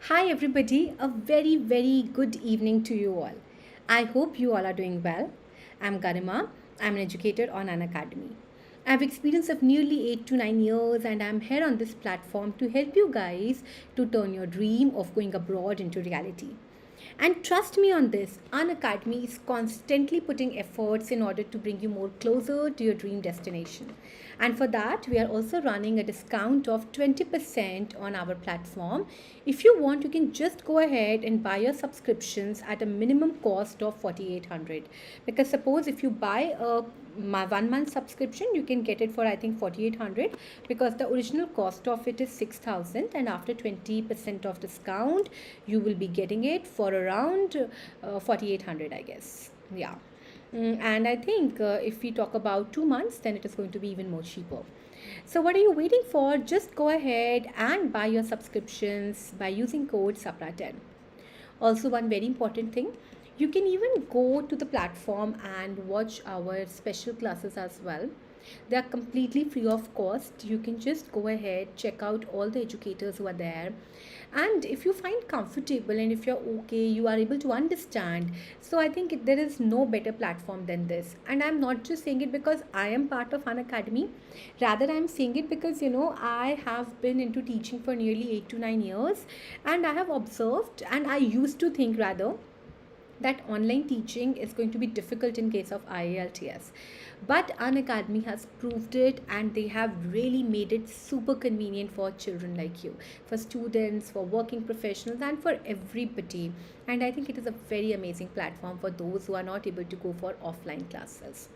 Hi, everybody. A very, very good evening to you all. I hope you all are doing well. I'm Garima. I'm an educator on Unacademy. I have experience of nearly 8 to 9 years, and I'm here on this platform to help you guys to turn your dream of going abroad into reality. And trust me on this, Unacademy is constantly putting efforts in order to bring you more closer to your dream destination. And for that, we are also running a discount of 20% on our platform. If you want, you can just go ahead and buy your subscriptions at a minimum cost of 4800. Because suppose if you buy a 1 month subscription, you can get it for I think 4800, because the original cost of it is 6000, and after 20% of discount you will be getting it for around 4800, I guess. Yeah. And I think if we talk about 2 months, then it is going to be even more cheaper. So what are you waiting for? Just go ahead and buy your subscriptions by using code SAPRA10. Also, one very important thing, you can even go to the platform and watch our special classes as well. They are completely free of cost. You can just go ahead, check out all the educators who are there. And if you find comfortable and if you're okay, you are able to understand. So I think there is no better platform than this. And I'm not just saying it because I am part of an academy. Rather, I'm saying it because, I have been into teaching for nearly 8 to 9 years, and I have observed, and I used to think rather that online teaching is going to be difficult in case of IELTS. But Unacademy has proved it, and they have really made it super convenient for children like you, for students, for working professionals, and for everybody. And I think it is a very amazing platform for those who are not able to go for offline classes.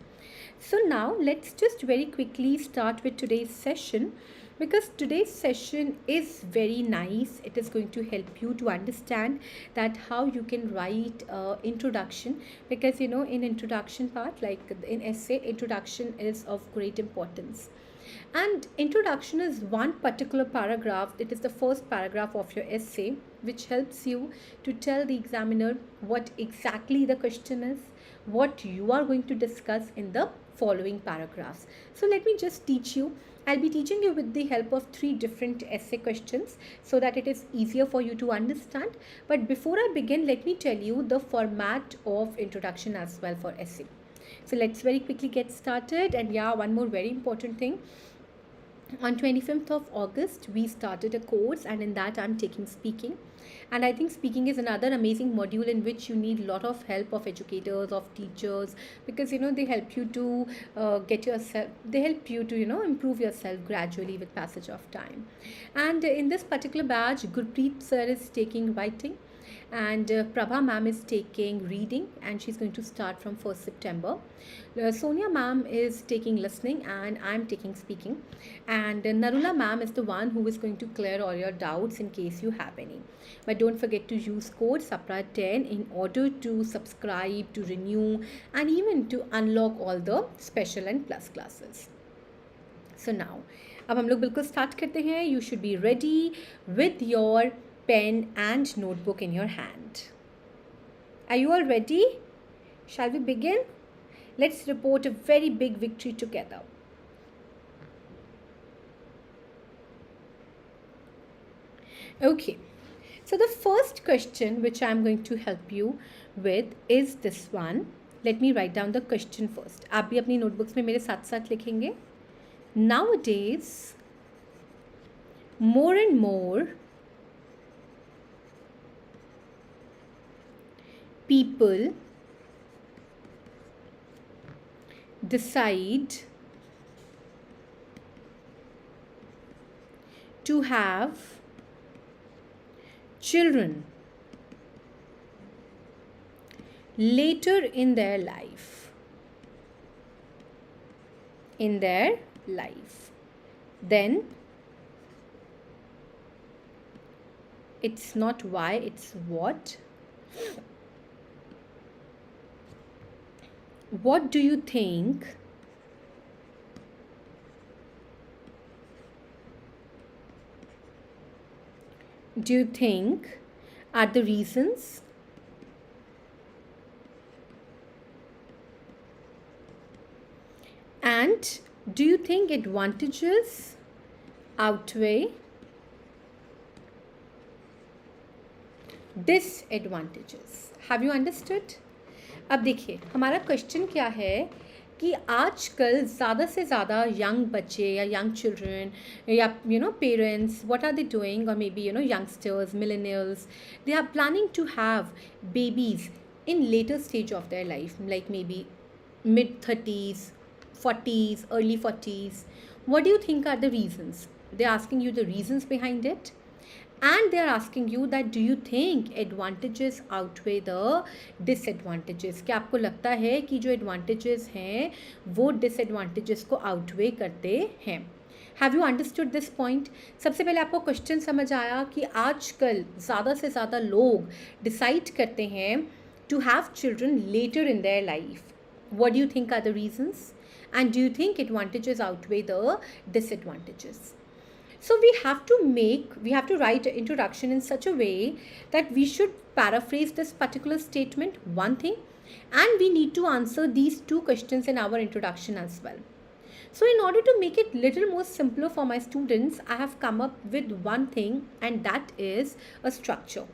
So now let's just very quickly start with today's session, because today's session is very nice. It is going to help you to understand that how you can write introduction, because in introduction part, like in essay, introduction is of great importance. And introduction is one particular paragraph. It is the first paragraph of your essay, which helps you to tell the examiner what exactly the question is, what you are going to discuss in the following paragraphs. So let me just teach you. I'll be teaching you with the help of 3 different essay questions so that it is easier for you to understand. But before I begin, let me tell you the format of introduction as well for essay. So let's very quickly get started. And yeah, one more very important thing. On 25th of August, we started a course, and in that I'm taking speaking. And I think speaking is another amazing module in which you need a lot of help of educators, of teachers, because they help you to get yourself, they help you to improve yourself gradually with passage of time. And in this particular batch, Gurpreet sir is taking writing, and Prabha ma'am is taking reading, and she's going to start from 1st September. Sonia ma'am is taking listening, and I'm taking speaking. And Narula ma'am is the one who is going to clear all your doubts in case you have any. But don't forget to use code SAPRA10 in order to subscribe, to renew, and even to unlock all the special and plus classes. So now, अब हम लोग बिल्कुल start करते हैं. You should be ready with your pen and notebook in your hand. Are you all ready? Shall we begin? Let's report a very big victory together. Okay, so the first question which I'm going to help you with is this one. Let me write down the question first. आप भी अपनी notebooks में मेरे साथ साथ लिखेंगे. Nowadays, more and more people decide to have children later in their life. Then it's not why, it's what. What do you think are the reasons? And do you think advantages outweigh disadvantages. Have you understood? अब देखिए हमारा question क्या है कि आजकल ज़्यादा से ज़्यादा यंग बच्चे या यंग चिल्ड्रन या parents what are they doing, और maybe youngsters, millennials, they are planning to have babies in later stage of their life, like maybe mid 30s, 40s, early 40s. What do you think are the reasons? They're asking you the reasons behind it, and they're asking you that do you think advantages outweigh the disadvantages? क्या आपको लगता है कि जो advantages हैं वो disadvantages को outweigh करते हैं? Have you understood this point? सबसे पहले आपको क्वेश्चन समझ आया कि आजकल ज़्यादा से ज़्यादा लोग डिसाइड करते हैं to have children later in their life. What do you think are the reasons? And do you think advantages outweigh the disadvantages? So we have to write an introduction in such a way that we should paraphrase this particular statement, one thing, and we need to answer these two questions in our introduction as well. So in order to make it little more simpler for my students, I have come up with one thing, and that is a structure.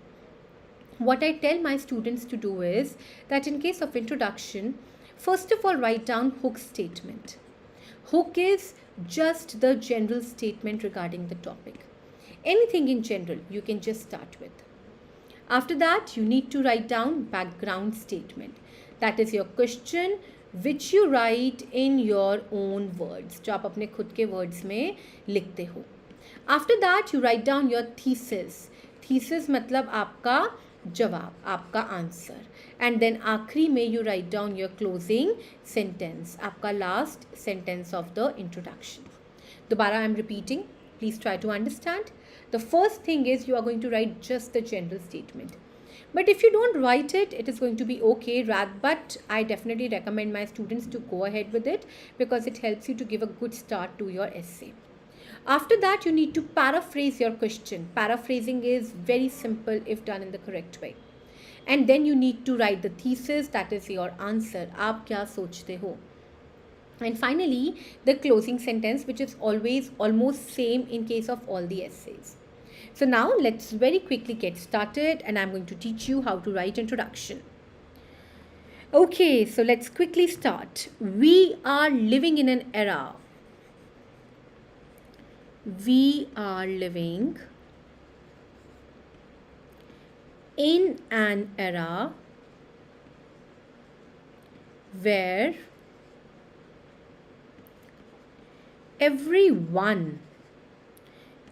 What I tell my students to do is that in case of introduction, first of all, write down hook statement. Hook is just the general statement regarding the topic. Anything in general you can just start with. After that, you need to write down background statement. That is your question which you write in your own words, जो आप अपने खुद के words में लिखते हो. After that, you write down your thesis. Thesis मतलब आपका जवाब, आपका आंसर. एंड देन आखिरी में you write down your closing sentence, आपका last sentence of the introduction. दोबारा I am repeating, please try to understand. The first thing is you are going to write just the general statement. But if you don't write it, it is going to be okay. But I definitely recommend my students to go ahead with it because it helps you to give a good start to your essay. After that, you need to paraphrase your question. Paraphrasing is very simple if done in the correct way. And then you need to write the thesis, that is your answer. आप क्या सोचते हो? And finally, the closing sentence, which is always almost same in case of all the essays. So now let's very quickly get started, and I'm going to teach you how to write introduction. Okay, so let's quickly start. We are living in an era. We are living in an era where everyone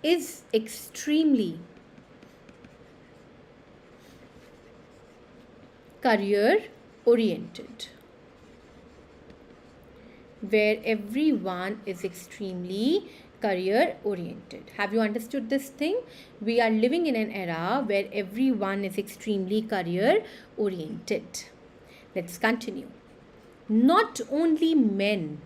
is extremely career oriented. Where everyone is extremely career oriented. Have you understood this thing? We are living in an era where everyone is extremely career oriented. Let's continue. Not only men,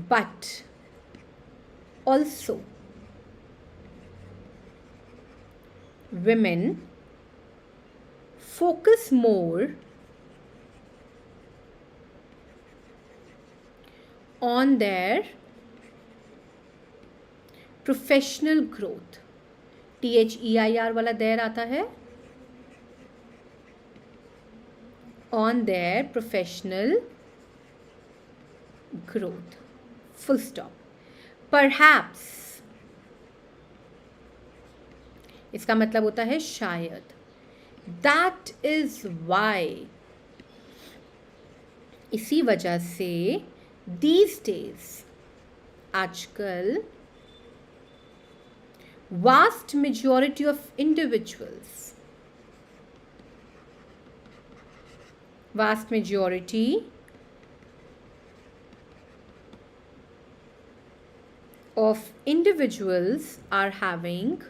but also women focus more on their professional growth. THEIR वाला there आता है. On their professional growth. Full stop. Perhaps इसका मतलब होता है शायद. That is why, इसी वजह से these days, आजकल, vast majority of individuals, vast majority of individuals are having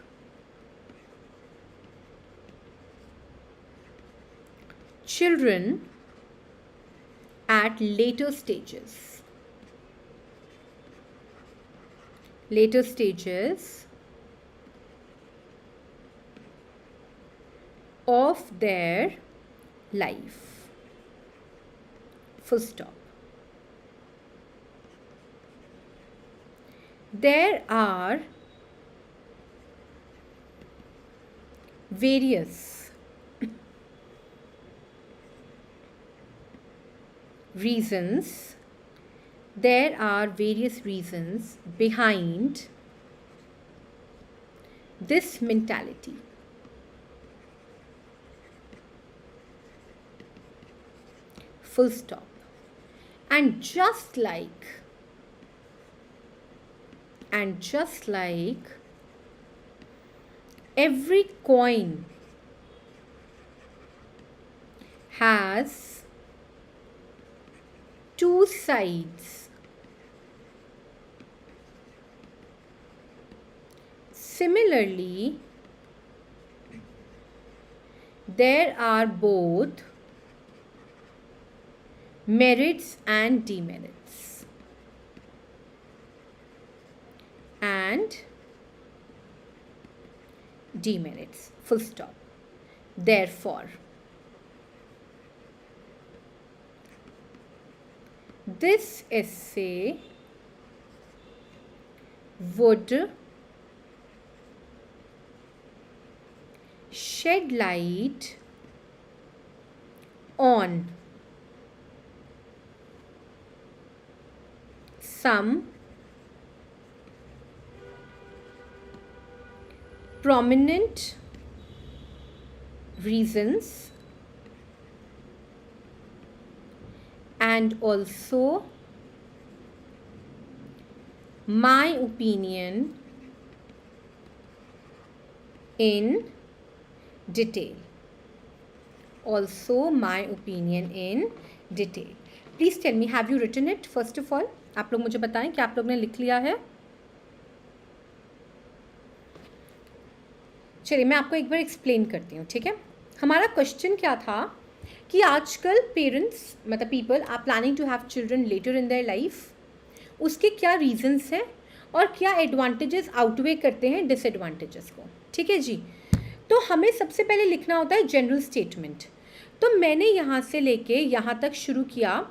children at later stages of their life. Full stop. there are various reasons behind this mentality. Full stop. And just like every coin has two sides, similarly there are both merits and demerits. Full stop. Therefore, this essay would shed light on some prominent reasons and also my opinion in detail. Please tell me, have you written it? First of all, आप लोग मुझे बताएं कि आप लोग ने लिख लिया है. चलिए मैं आपको एक बार एक्सप्लेन करती हूँ, ठीक है. हमारा क्वेश्चन क्या था कि आजकल पेरेंट्स मतलब people are planning to have children later in their life. उसके क्या रीजंस हैं और क्या एडवांटेजेस आउटवे करते हैं डिसएडवांटेजेस को, ठीक है जी. तो हमें सबसे पहले लिखना होता है जनरल स्टेटमेंट. तो मैंने यहाँ से लेके यहाँ तक शुरू किया.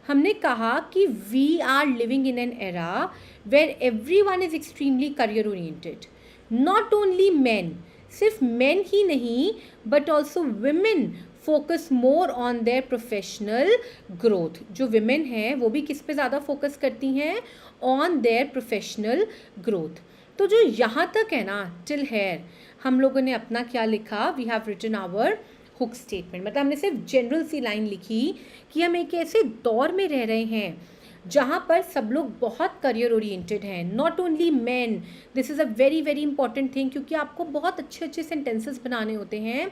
हमने कहा कि we are living in an era where everyone is extremely career oriented. Not only man, सिर्फ मैन ही नहीं but also women focus more on their professional growth. जो विमेन हैं वो भी किस पे ज़्यादा फोकस करती हैं? On their professional growth. तो जो यहाँ तक है ना टिल हेयर हम लोगों ने अपना क्या लिखा? We have written our hook statement. मतलब हमने सिर्फ जनरल सी लाइन लिखी कि हम एक ऐसे दौर में रह रहे हैं जहाँ पर सब लोग बहुत करियर ओरिएंटेड हैं. Not only man, this is a very very important thing क्योंकि आपको बहुत अच्छे अच्छे सेंटेंसेस बनाने होते हैं.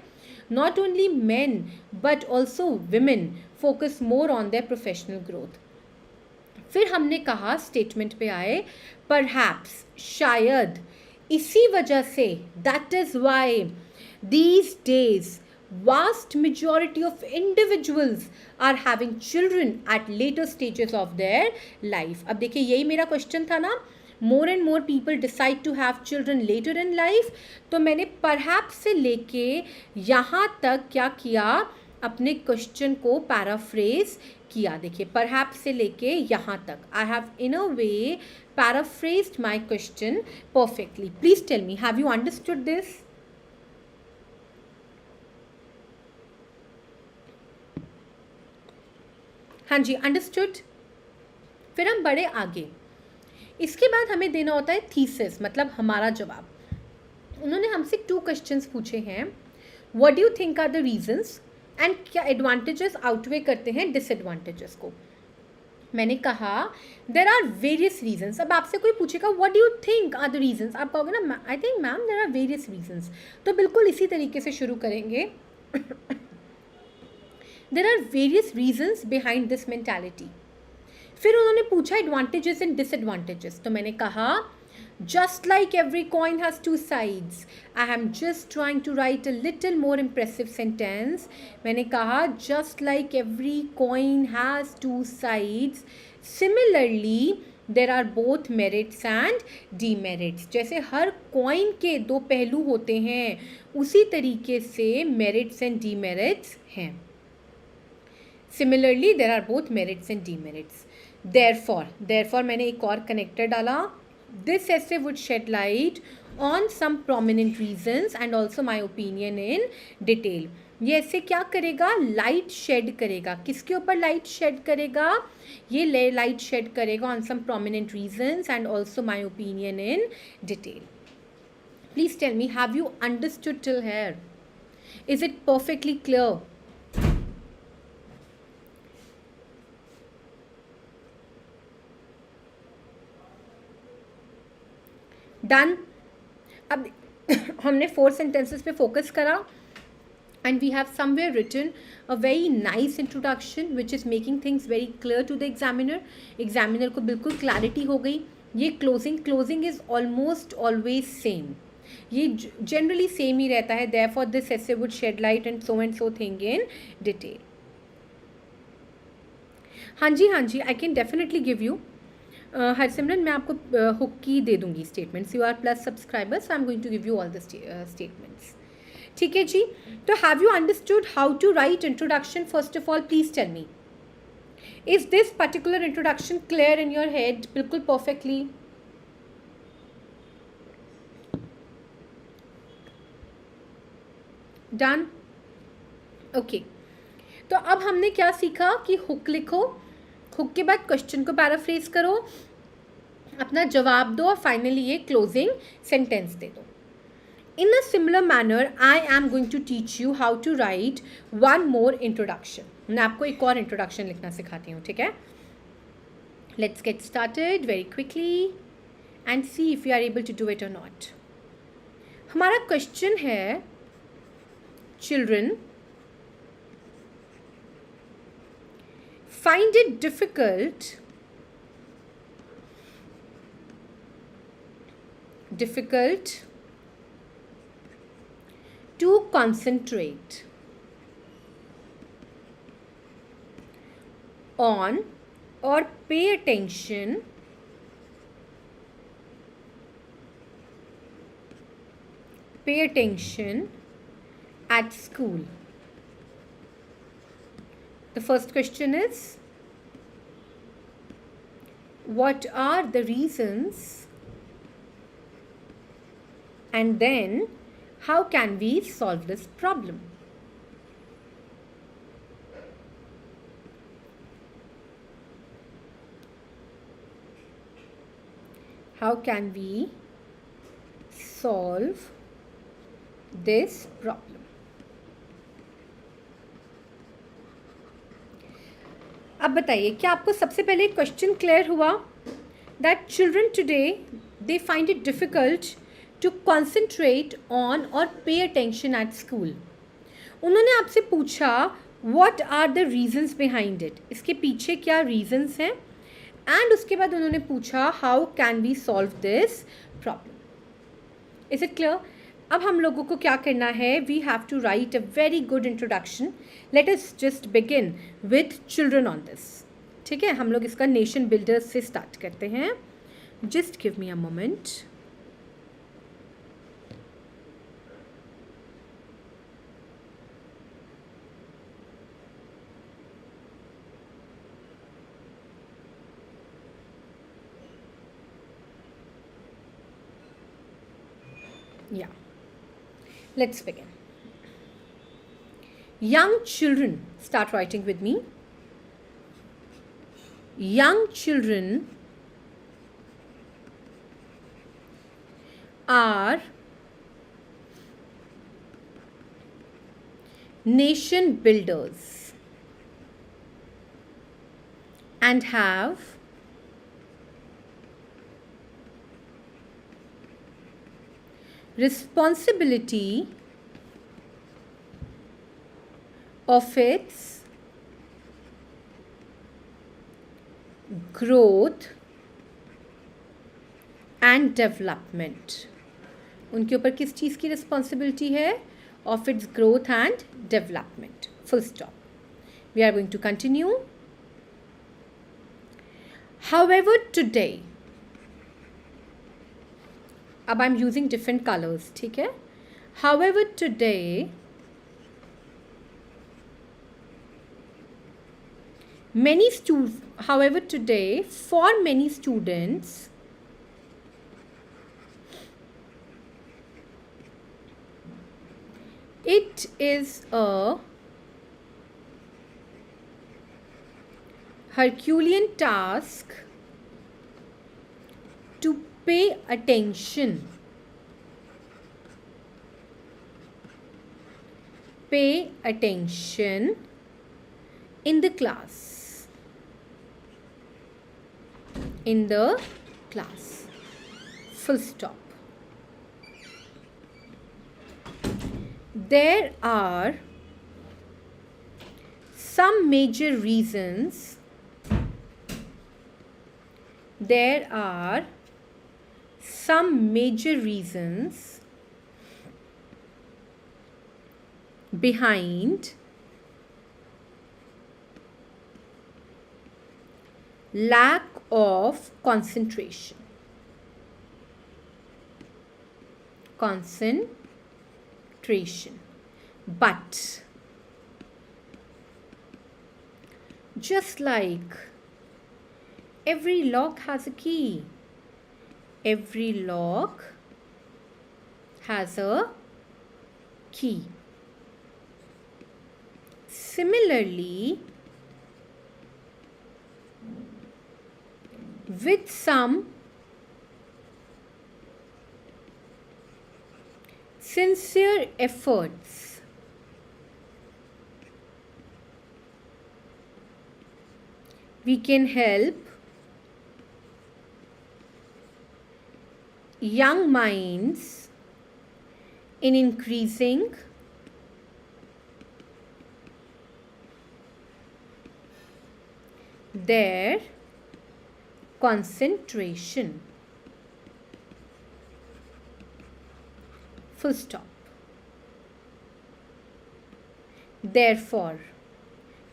Not only man but also women focus more on their professional growth. फिर हमने कहा स्टेटमेंट पे आए परहैप्स, शायद इसी वजह से, that is why these days vast majority of individuals are having children at later stages of their life. अब देखिए यही मेरा क्वेश्चन था ना, more and more people decide to have children later in life. तो मैंने perhaps से लेके यहाँ तक क्या किया? अपने क्वेश्चन को पैराफ्रेज किया. देखिए perhaps से लेके यहाँ तक I have in a way paraphrased my question perfectly. Please tell me, have you understood this? हाँ जी, अंडरस्टूड. फिर हम बढ़े आगे. इसके बाद हमें देना होता है थीसिस, मतलब हमारा जवाब. उन्होंने हमसे 2 क्वेश्चंस पूछे हैं. What do you think are the reasons and क्या एडवांटेजेस आउटवे करते हैं डिसएडवांटेजेस को. मैंने कहा देर आर वेरियस रीजंस. अब आपसे कोई पूछेगा what do you think are the reasons, आप कहोगे ना I think ma'am there are various reasons. तो बिल्कुल इसी तरीके से शुरू करेंगे. There are various reasons behind this mentality. फिर उन्होंने पूछा advantages and disadvantages. तो मैंने कहा just like every coin has 2 sides. I am just trying to write a little more impressive sentence. मैंने कहा just like every coin has 2 sides. Similarly, there are both merits and demerits. जैसे हर coin के 2 पहलू होते हैं उसी तरीके से merits and demerits हैं. Similarly, there are both merits and demerits. Therefore मैंने एक और कनेक्टर डाला This essay would shed light on some prominent reasons and also my opinion in detail. ये ऐसे क्या करेगा? लाइट शेड करेगा. किसके ऊपर लाइट शेड करेगा? ये लाइट शेड करेगा on some prominent reasons and also my opinion in detail. Please tell me, have you understood till here? Is it perfectly clear? Done? अब हमने 4 sentences पे focus करा and we have somewhere written a very nice introduction which is making things very clear to the examiner. Examiner को बिल्कुल clarity हो गई. ये closing is almost always same. ये generally same ही रहता है. Therefore this essay would shed light and so thing in detail. हाँ जी, I can definitely give you. Harsimran मैं आपको हुक की दे दूंगी statements. You are plus subscribers, so I am going to give you all the statements. ठीक है जी. तो have you understood how to write introduction? First of all please tell me, is this particular introduction clear in your head? बिल्कुल perfectly. Done. Okay. तो अब हमने क्या सीखा कि हुक लिखो, हुक के बाद क्वेश्चन को पैराफ्रेज करो, अपना जवाब दो और फाइनली ये क्लोजिंग सेंटेंस दे दो. In a similar manner I am going to teach you how to write one more introduction. मैं आपको एक और इंट्रोडक्शन लिखना सिखाती हूँ. ठीक है, let's get started very quickly and see if you are able to do it or not. हमारा क्वेश्चन है, children find it difficult to concentrate on or pay attention at school. The first question is, what are the reasons, and then how can we solve this problem? How can we solve this problem? अब बताइए, क्या आपको सबसे पहले question clear हुआ? That children today they find it difficult to concentrate on or pay attention at school. उन्होंने आपसे पूछा what are the reasons behind it, इसके पीछे क्या रीजंस हैं, एंड उसके बाद उन्होंने पूछा how can we solve this problem. Is it clear? अब हम लोगों को क्या करना है? We have to write a very good introduction. Let us just begin with children on this. ठीक है, हम लोग इसका नेशन बिल्डर्स से स्टार्ट करते हैं. Just give me a moment. Yeah. Let's begin. Young children, start writing with me. Young children are nation builders and have responsibility of its growth and development. उनके ऊपर किस चीज़ की रिस्पॉन्सिबिलिटी है? Of its growth and development. Full stop. We are going to continue. However, today, अब I'm using different colors. ठीक है? However, today, for many students, It is a Herculean task to pay attention. Pay attention in the class. In the class. Full stop. There are some major reasons. There are some major reasons behind lack of concentration. Concentration. But just like every lock has a key, every lock has a key. Similarly, with some sincere efforts, we can help young minds in increasing their concentration. Full stop. Therefore,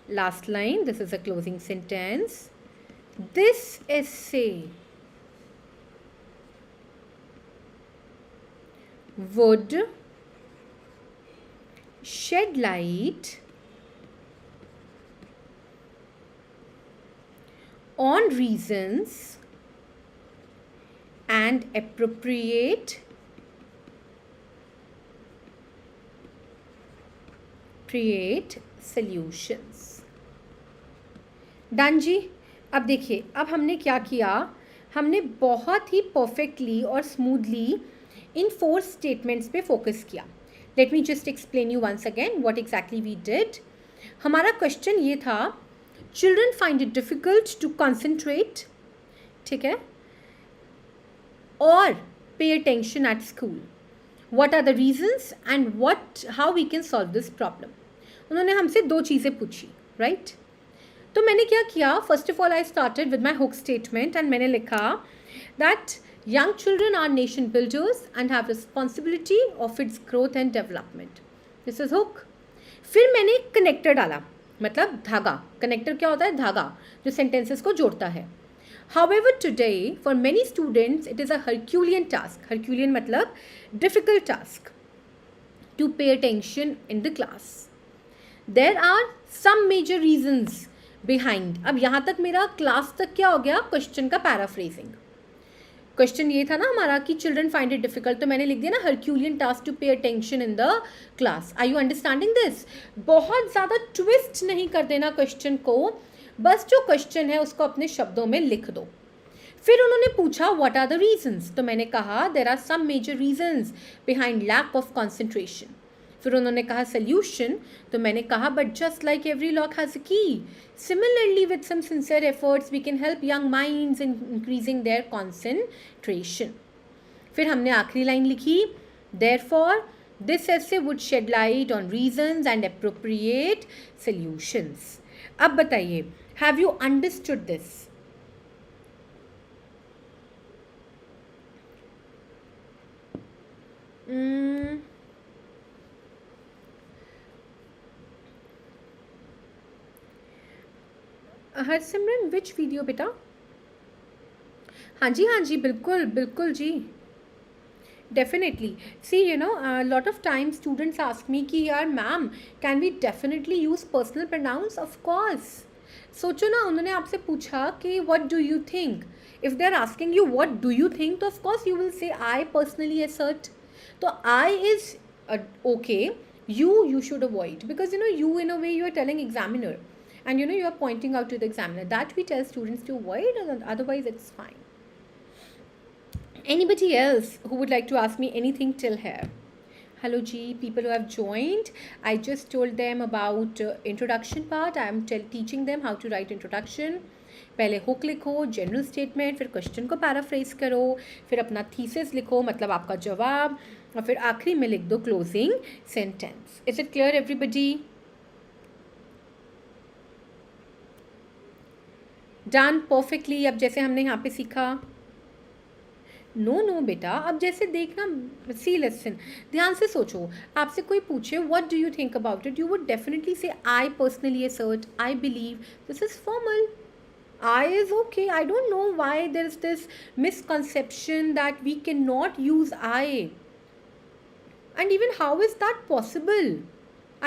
last line, this is a closing sentence. This essay would shed light on reasons and appropriate solutions. Done जी. अब देखिए, अब हमने क्या किया, हमने बहुत ही परफेक्टली और स्मूथली इन 4 स्टेटमेंट्स पे फोकस किया. Let me just explain you once again what exactly we did. हमारा क्वेश्चन ये था, children find it difficult to concentrate, ठीक है, और pay attention at school. What are the reasons and how we can solve this problem. उन्होंने हमसे 2 चीज़ें पूछी, राइट? तो मैंने क्या किया, first of all I started with my hook statement and मैंने लिखा that young children our nation builders and have responsibility of its growth and development. This is hook. फिर मैंने कनेक्टर डाला, मतलब धागा. कनेक्टर क्या होता है? धागा, जो सेंटेंसेस को जोड़ता है. However, today for many students it is a Herculean task. Herculean मतलब difficult task to pay attention in the class. There are some major reasons behind. अब यहाँ तक मेरा क्लास तक क्या हो गया, क्वेश्चन का पैराफ्रेजिंग. क्वेश्चन ये था ना हमारा कि चिल्ड्रन फाइंड इट डिफिकल्ट, तो मैंने लिख दिया ना Herculean task to pay attention in the class. Are you understanding this? बहुत ज़्यादा ट्विस्ट नहीं कर देना क्वेश्चन को, बस जो क्वेश्चन है उसको अपने शब्दों में लिख दो. फिर उन्होंने पूछा व्हाट आर द रीजंस, तो मैंने कहा there are some major reasons behind lack of concentration. फिर उन्होंने कहा सोल्यूशन, तो मैंने कहा but just like every lock has a key, similarly with some sincere efforts we can help young minds in increasing their concentration. फिर हमने आखिरी line लिखी, therefore this essay would shed light on reasons and appropriate solutions. अब बताइए, have you understood this? Harsimran which video बेटा? हाँ जी बिल्कुल बिल्कुल जी, definitely. See you know lot of time students ask me कि यार ma'am can we definitely use personal pronouns? Of course. सोचो ना, उन्होंने आपसे पूछा कि what do you think. If they are asking you what do you think, तो of course you will say I personally assert. तो I is okay You should avoid, because you in a way you are telling examiner, and you are pointing out to the examiner. That we tell students to avoid, and otherwise it's fine. Anybody else who would like to ask me anything till here? Hello G, people who have joined. I just told them about introduction part. I am teaching them how to write introduction. पहले hook लिखो, general statement, फिर question को paraphrase करो, फिर अपना thesis लिखो, मतलब आपका जवाब, और फिर आखिरी में लिख दो closing sentence. Is it clear everybody? Done perfectly. अब जैसे हमने यहाँ पे सीखा, नो बेटा, अब जैसे देखना, सी लेसन, ध्यान से सोचो. आपसे कोई पूछे what do you think about it, you would definitely say I personally assert, I believe. This is formal. I is okay. I don't know why there is this misconception that we cannot use I. And even how is that possible?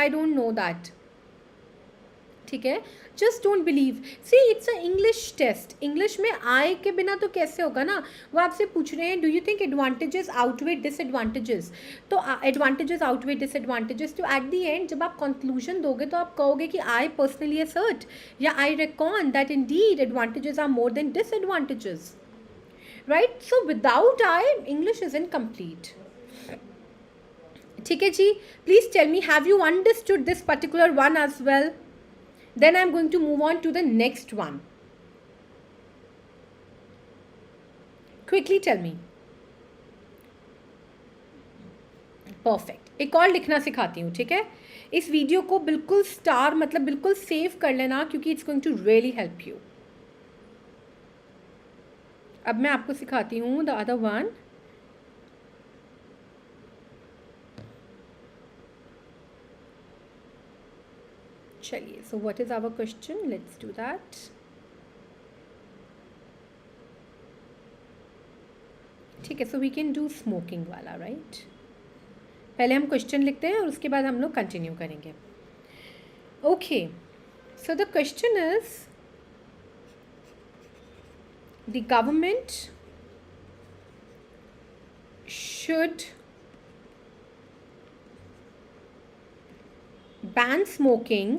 I don't know that. ठीक है, just don't believe. See it's a English test. English में आई के बिना तो कैसे होगा ना. वो आपसे पूछ रहे हैं do you think advantages outweigh disadvantages, तो एडवांटेजेस आउटवे डिसएडवांटेजेस. तो एट द एंड जब आप कंक्लूजन दोगे तो आप कहोगे कि आई पर्सनली असर्ट या I reckon that indeed advantages are more than disadvantages, right. So without I English is incomplete. ठीक है जी, please tell me have you understood this particular one as well. Then I am going to move on to the next one. Quickly tell me. Perfect. एक और लिखना सिखाती हूँ, ठीक है. इस वीडियो को बिल्कुल स्टार मतलब बिल्कुल सेव कर लेना, क्योंकि it's going to really help you. अब मैं आपको सिखाती हूँ द अदर वन. चलिए, so what is our question, let's do that. ठीक है, so we can do smoking वाला, राइट. पहले हम क्वेश्चन लिखते हैं और उसके बाद हम लोग कंटिन्यू करेंगे. Okay, so the question is the government should ban smoking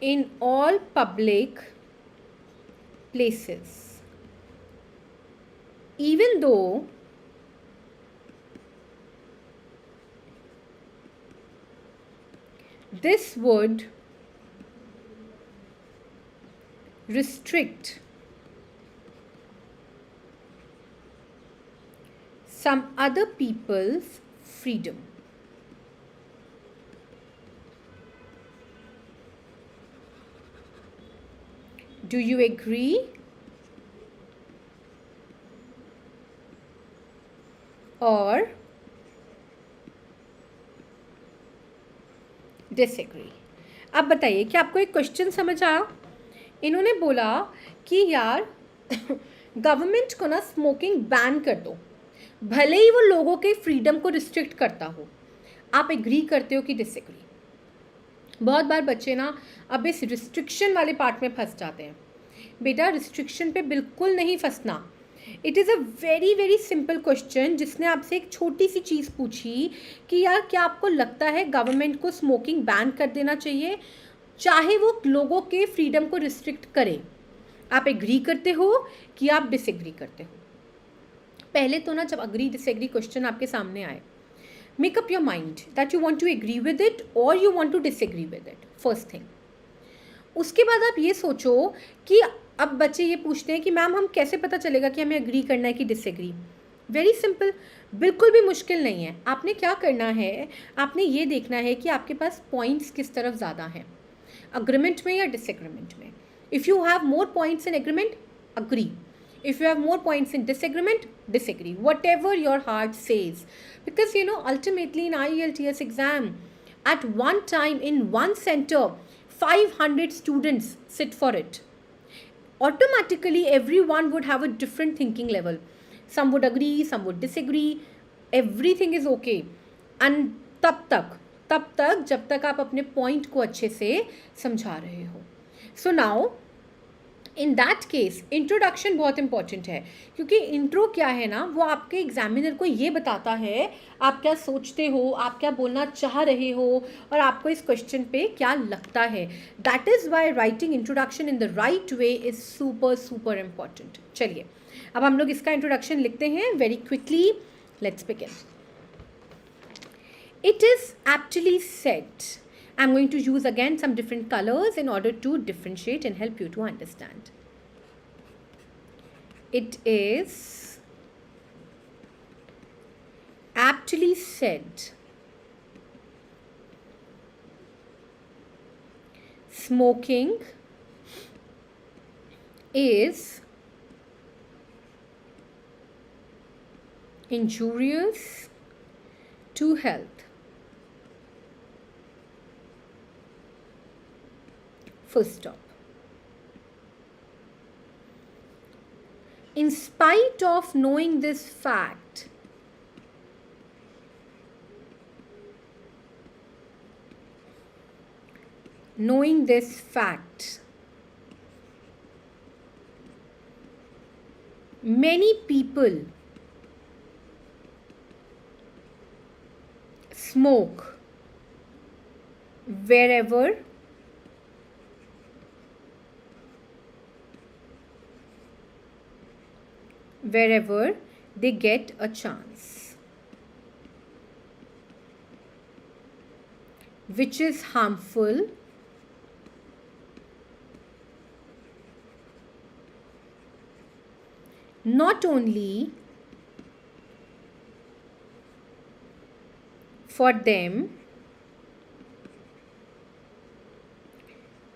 in all public places, even though this would restrict some other people's freedom. Do you agree or disagree? अब बताइए कि आपको एक क्वेश्चन समझ आया. इन्होंने बोला कि यार गवर्नमेंट को ना स्मोकिंग बैन कर दो, भले ही वो लोगों के फ्रीडम को रिस्ट्रिक्ट करता हो. आप एग्री करते हो कि डिसएग्री? बहुत बार बच्चे ना अब इस रिस्ट्रिक्शन वाले पार्ट में फंस जाते हैं. बेटा, रिस्ट्रिक्शन पे बिल्कुल नहीं फंसना. It is a very very simple question, जिसने आपसे एक छोटी सी चीज़ पूछी कि यार क्या आपको लगता है गवर्नमेंट को स्मोकिंग बैन कर देना चाहिए, चाहे वो लोगों के फ्रीडम को रिस्ट्रिक्ट करे. आप एग्री करते हो कि आप डिसएग्री करते हो? पहले तो ना जब अग्री डिसएग्री क्वेश्चन आपके सामने आए, make up your mind that you want to agree with it और you want to disagree with it, first thing. उसके बाद आप ये सोचो कि अब बच्चे ये पूछते हैं कि मैम हम कैसे पता चलेगा कि हमें एग्री करना है कि डिसएग्री. वेरी सिंपल, बिल्कुल भी मुश्किल नहीं है. आपने क्या करना है, आपने ये देखना है कि आपके पास पॉइंट्स किस तरफ ज़्यादा हैं, अग्रीमेंट में या डिसएग्रीमेंट में. If you have more points in agreement, agree. If you have more points in disagreement, disagree. Whatever your heart says. Because ultimately in IELTS exam, at one time in one center, 500 students sit for it. Automatically everyone would have a different thinking level. Some would agree, some would disagree. Everything is okay. And तब तक जब तक आप अपने point को अच्छे से समझा रहे हो. So now, in that case introduction बहुत इंपॉर्टेंट है, क्योंकि इंट्रो क्या है ना, वो आपके एग्जामिनर को ये बताता है आप क्या सोचते हो, आप क्या बोलना चाह रहे हो, और आपको इस क्वेश्चन पे क्या लगता है. That is why writing introduction in the right way is super super important. चलिए अब हम लोग इसका इंट्रोडक्शन लिखते हैं very quickly. Let's begin. It is aptly said. I'm going to use again some different colors in order to differentiate and help you to understand. It is aptly said. Smoking is injurious to health. Full stop. In spite of knowing this fact, many people smoke wherever they get a chance, which is harmful not only for them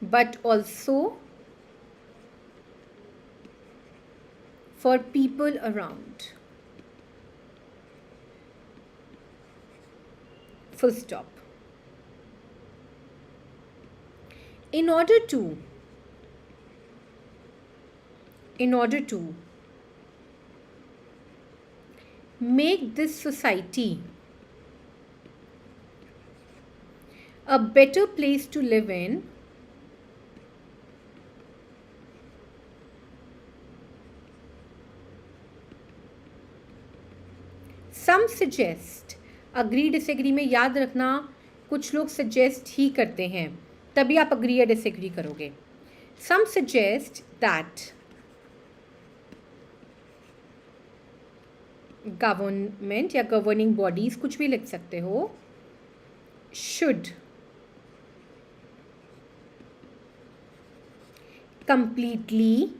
but also for people around. Full stop. In order to make this society a better place to live in, some suggest, agree disagree में याद रखना कुछ लोग suggest ही करते हैं, तभी आप agree या disagree करोगे. Some suggest that government या governing bodies, कुछ भी लिख सकते हो, should completely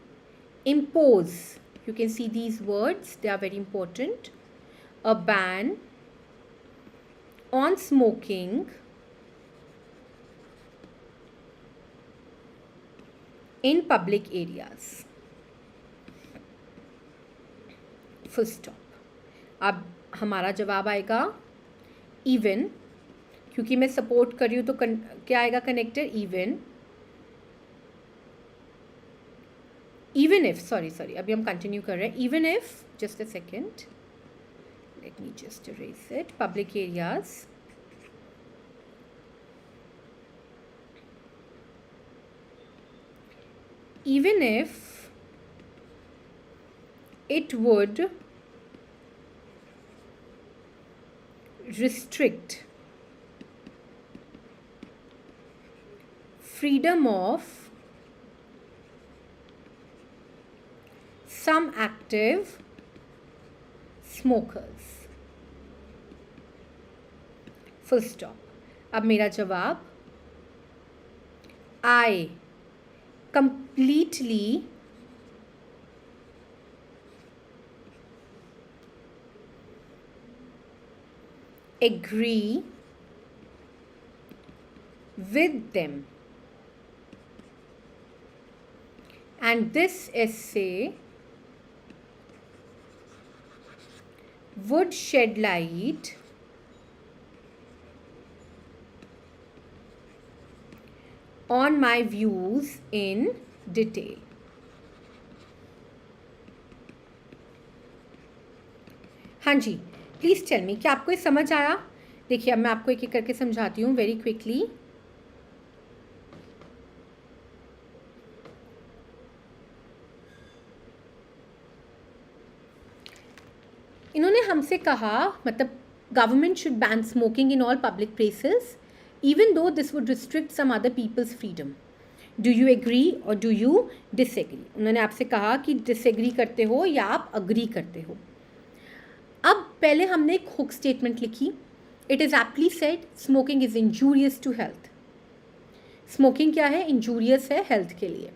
impose, you can see these words, they are very important, a ban on smoking in public areas. Full stop. अब हमारा जवाब आएगा even, क्योंकि मैं सपोर्ट कर रही हूँ तो क्या आएगा कनेक्टर, even if, sorry अभी हम कंटिन्यू कर रहे हैं. even if, just a second, let me just erase it, public areas, even if it would restrict freedom of some active smokers. Full stop. अब मेरा जवाब, I completely agree with them, and this essay would shed light on my views in detail. हाँ जी, please tell मी, क्या आपको ये समझ आया? देखिए अब मैं आपको एक एक करके समझाती हूँ वेरी क्विकली. इन्होंने हमसे कहा, मतलब government should ban smoking in all public places even though this would restrict some other people's freedom. Do you agree or do you disagree? उन्होंने आपसे कहा कि disagree करते हो या आप agree करते हो. अब पहले हमने एक hook statement लिखी. It is aptly said, smoking is injurious to health. Smoking क्या है? Injurious है health के लिए.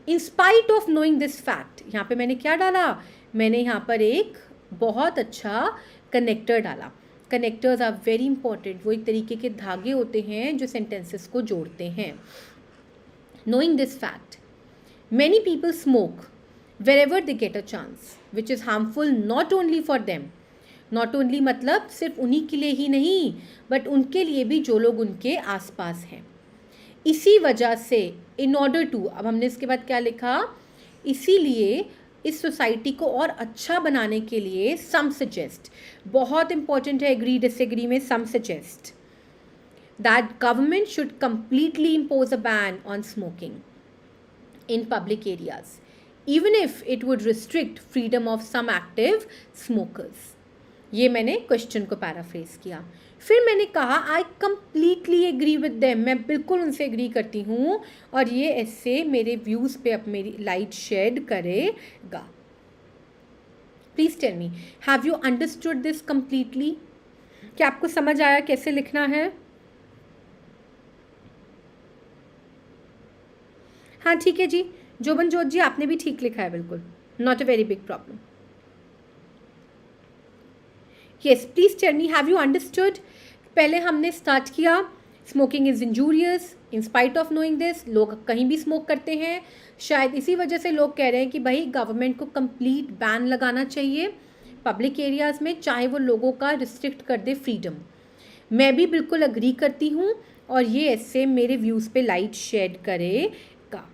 In spite of knowing this fact, यहाँ पे मैंने क्या डाला? मैंने यहाँ पर एक बहुत अच्छा connector डाला. Connectors are very important. वो एक तरीके के धागे होते हैं जो सेंटेंसेस को जोड़ते हैं. Knowing this fact, many people smoke wherever they get a chance which is harmful not only for them. Not only मतलब सिर्फ उन्हीं के लिए ही नहीं, बट उनके लिए भी जो लोग उनके आसपास हैं. इसी वजह से इन ऑर्डर टू, अब हमने इसके बाद क्या लिखा, इसीलिए इस सोसाइटी को और अच्छा बनाने के लिए सम सजेस्ट, बहुत इंपॉर्टेंट है एग्री डिसएग्री में, some suggest that government should completely impose a ban on smoking in public areas even if it would restrict freedom of some active smokers. ये मैंने क्वेश्चन को पैराफ्रेज किया. फिर मैंने कहा I completely agree with them, मैं बिल्कुल उनसे एग्री करती हूँ और ये ऐसे मेरे व्यूज़ पे अब मेरी लाइट शेड करेगा. Please tell me, have you understood this completely? क्या आपको समझ आया कैसे लिखना है? हाँ ठीक है जी, जोबनजोत जी आपने भी ठीक लिखा है, बिल्कुल, not a very big problem. Yes, please tell me, have you understood? पहले हमने स्टार्ट किया, smoking is injurious. In spite of knowing this, लोग कहीं भी स्मोक करते हैं. शायद इसी वजह से लोग कह रहे हैं कि भाई गवर्नमेंट को कंप्लीट बैन लगाना चाहिए पब्लिक एरियाज़ में, चाहे वो लोगों का रिस्ट्रिक्ट कर दे फ्रीडम. मैं भी बिल्कुल अग्री करती हूँ और ये ऐसे मेरे व्यूज़ पे लाइट शेड करेगा.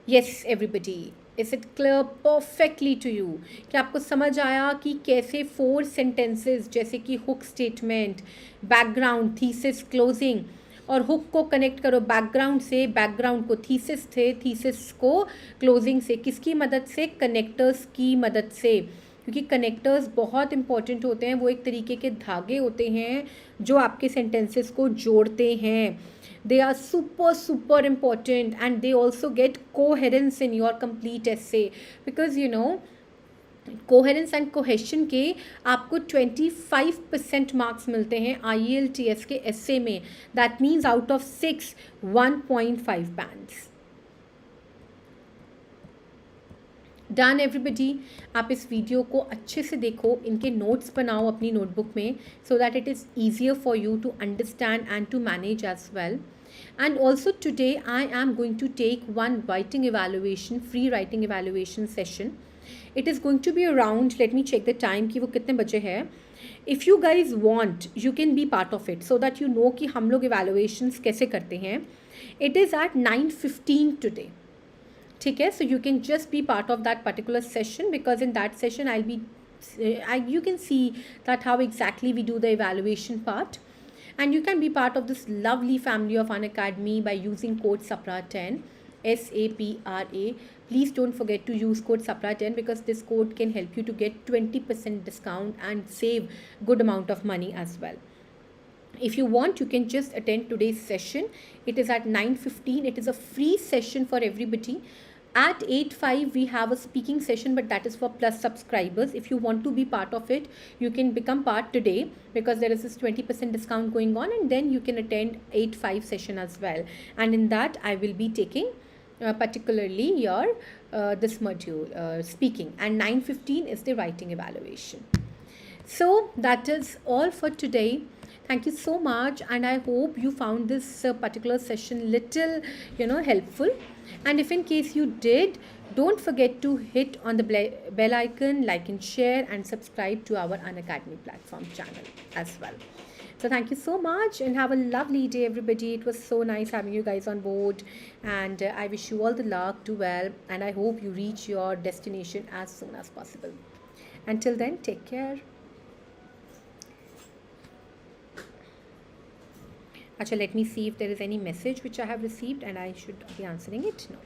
Yes everybody, is it clear perfectly to you? क्या आपको समझ आया कि कैसे 4 सेंटेंसेस जैसे कि hook statement, background, thesis, closing, और हुक को कनेक्ट करो बैकग्राउंड से, बैकग्राउंड को थीसिस थे, थीसिस को क्लोजिंग से. किसकी मदद से? कनेक्टर्स की मदद से, क्योंकि कनेक्टर्स बहुत इंपॉर्टेंट होते हैं. वो एक तरीके के धागे होते हैं जो आपके सेंटेंसेस को जोड़ते हैं. They are super important and they also get coherence in your complete essay because you know coherence and cohesion के आपको 25% मार्क्स मिलते हैं IELTS के essay में. That means out of 6, 1.5 bands. Done everybody. आप इस वीडियो को अच्छे से देखो, इनके नोट्स बनाओ अपनी नोटबुक में so that it is easier for you to understand and to manage as well. And also today I am going to take one writing evaluation, free writing evaluation session. It is going to be around, let me check the time कि वो कितने बजे है. If you guys want, you can be part of it so that you know कि हम लोग evaluations कैसे करते हैं. It is at 9:15 today. ठीक है, so you can just be part of that particular session because in that session you can see that how exactly we do the evaluation part. And you can be part of this lovely family of Unacademy by using code SAPRA10, SAPRA. Please don't forget to use code SAPRA10 because this code can help you to get 20% discount and save good amount of money as well. If you want, you can just attend today's session. It is at 9:15. It is a free session for everybody. At 8:05 we have a speaking session, but that is for plus subscribers. If you want to be part of it, you can become part today because there is this 20% discount going on, and then you can attend 8:05 session as well. And in that I will be taking particularly your this module speaking, and 9:15 is the writing evaluation. So that is all for today. Thank you so much, and I hope you found this particular session little helpful. And if in case you did, don't forget to hit on the bell icon, like and share, and subscribe to our Unacademy platform channel as well. So thank you so much and have a lovely day everybody. It was so nice having you guys on board, and I wish you all the luck, do well, and I hope you reach your destination as soon as possible. Until then, take care. Acha, let me see if there is any message which I have received and I should be answering it. No.